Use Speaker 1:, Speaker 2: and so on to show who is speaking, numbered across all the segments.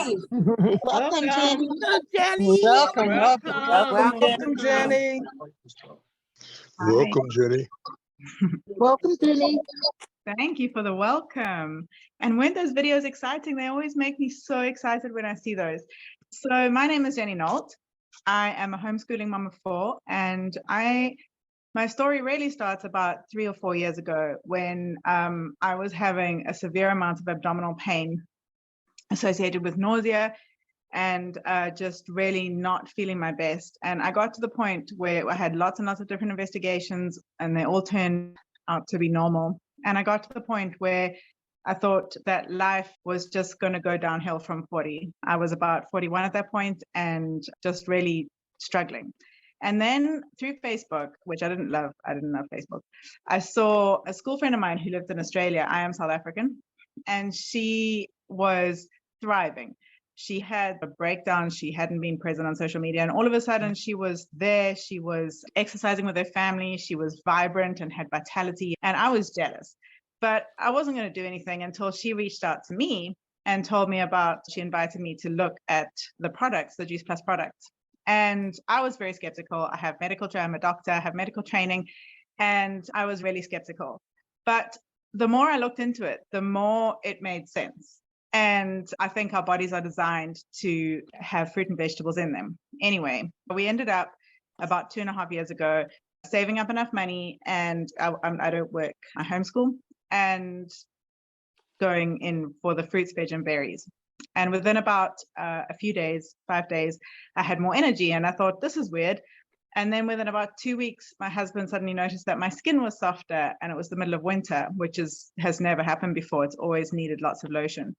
Speaker 1: Jenny. Welcome, Jenny.
Speaker 2: Hello, Jenny.
Speaker 1: Welcome, Jenny.
Speaker 3: Welcome, Jenny.
Speaker 1: Welcome, Jenny.
Speaker 4: Thank you for the welcome. And when those videos exciting, they always make me so excited when I see those. So my name is Jenny Nolt. I am a homeschooling mom of 4, and my story really starts about 3 or 4 years ago when I was having a severe amount of abdominal pain associated with nausea and just really not feeling my best. And I got to the point where I had lots and lots of different investigations, and they all turned out to be normal. And I got to the point where I thought that life was just going to go downhill from 40. I was about 41 at that point and just really struggling. And then through Facebook, which I didn't love Facebook, I saw a school friend of mine who lived in Australia. I am South African, and she was thriving. She had a breakdown. She hadn't been present on social media, and all of a sudden she was there. She was exercising with her family. She was vibrant and had vitality, and I was jealous. But I wasn't going to do anything until she reached out to me and told me she invited me to look at the products, the Juice Plus products. And I was very skeptical. I'm a doctor, I have medical training, and I was really skeptical. But the more I looked into it, the more it made sense. And I think our bodies are designed to have fruit and vegetables in them. Anyway, we ended up about 2.5 years ago saving up enough money, and I don't work, I homeschool, and going in for the fruits, veg, and berries. And within about a few days, 5 days, I had more energy, and I thought, this is weird. And then within about 2 weeks, my husband suddenly noticed that my skin was softer, and it was the middle of winter, which has never happened before. It's always needed lots of lotion.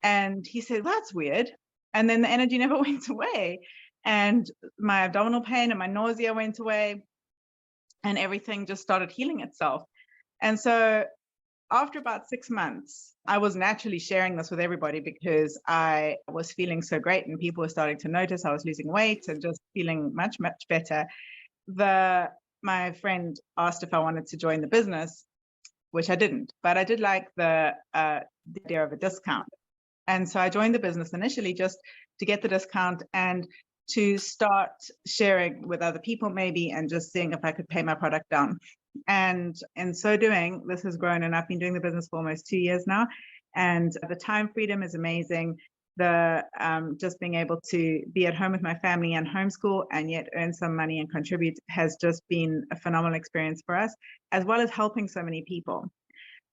Speaker 4: And he said, that's weird. And then the energy never went away. And my abdominal pain and my nausea went away, and everything just started healing itself. And so after about 6 months, I was naturally sharing this with everybody because I was feeling so great, and people were starting to notice I was losing weight and just feeling much, much better. My friend asked if I wanted to join the business, which I didn't, but I did like the idea of a discount. And so I joined the business initially just to get the discount and to start sharing with other people maybe, and just seeing if I could pay my product down. And in so doing, this has grown, and I've been doing the business for almost 2 years now. And the time freedom is amazing. The just being able to be at home with my family and homeschool and yet earn some money and contribute has just been a phenomenal experience for us, as well as helping so many people.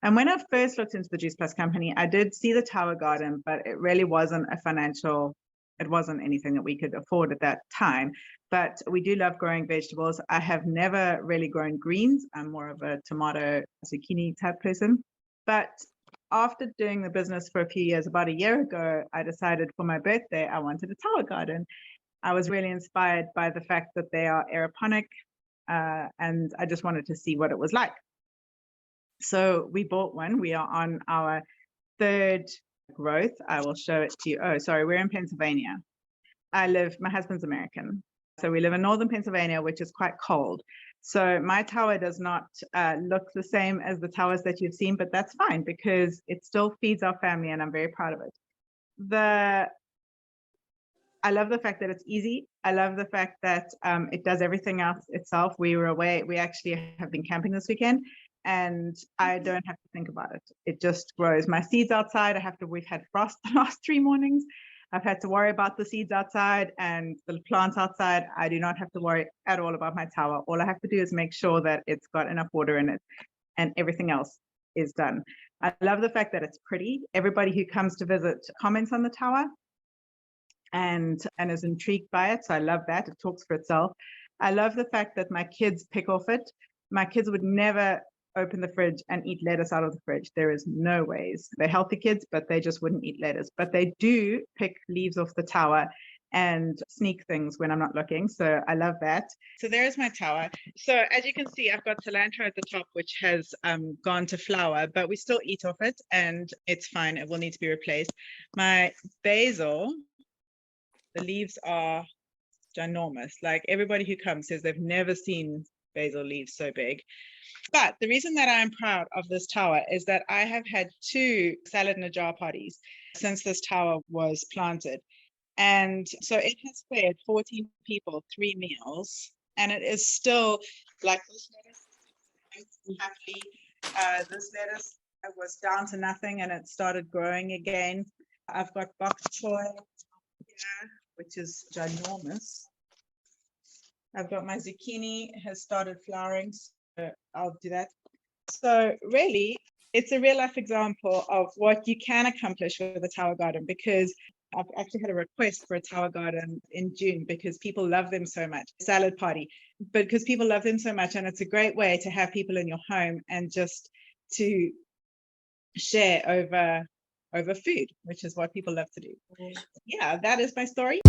Speaker 4: And when I first looked into the Juice Plus company, I did see the tower garden, but it really wasn't it wasn't anything that we could afford at that time. But we do love growing vegetables. I have never really grown greens. I'm more of a tomato, zucchini type person. But after doing the business for a few years, about a year ago, I decided for my birthday, I wanted a tower garden. I was really inspired by the fact that they are aeroponic, and I just wanted to see what it was like. So we bought one. We are on our 3rd growth. I will show it to you. Oh, sorry, we're in Pennsylvania. My husband's American. So we live in northern Pennsylvania, which is quite cold. So my tower does not look the same as the towers that you've seen, but that's fine because it still feeds our family, and I'm very proud of it. I love the fact that it's easy. I love the fact that it does everything else itself. We were away. We actually have been camping this weekend, and I don't have to think about it. It just grows. My seeds outside, we've had frost the last 3 mornings. I've had to worry about the seeds outside and the plants outside. I do not have to worry at all about my tower. All I have to do is make sure that it's got enough water in it, and everything else is done. I love the fact that it's pretty. Everybody who comes to visit comments on the tower and is intrigued by it. So I love that. It talks for itself. I love the fact that my kids pick off it. My kids would never open the fridge and eat lettuce out of the fridge. There is no ways. They're healthy kids, but they just wouldn't eat lettuce. But they do pick leaves off the tower and sneak things when I'm not looking. So I love that. So there's my tower. So as you can see, I've got cilantro at the top, which has gone to flower, but we still eat off it, and it's fine. It will need to be replaced. My basil, the leaves are ginormous. Like, everybody who comes says they've never seen basil leaves so big. But the reason that I'm proud of this tower is that I have had 2 salad in a jar parties since this tower was planted. And so it has fed 14 people 3 meals, and it is still like this lettuce happily. This lettuce was down to nothing and it started growing again. I've got bok choy here, which is ginormous. I've got my zucchini has started flowering, so I'll do that. So really, it's a real life example of what you can accomplish with a tower garden, because I've actually had a request for a tower garden in June because people love them so much. Salad party, but because people love them so much, and it's a great way to have people in your home and just to share over food, which is what people love to do. Yeah, that is my story.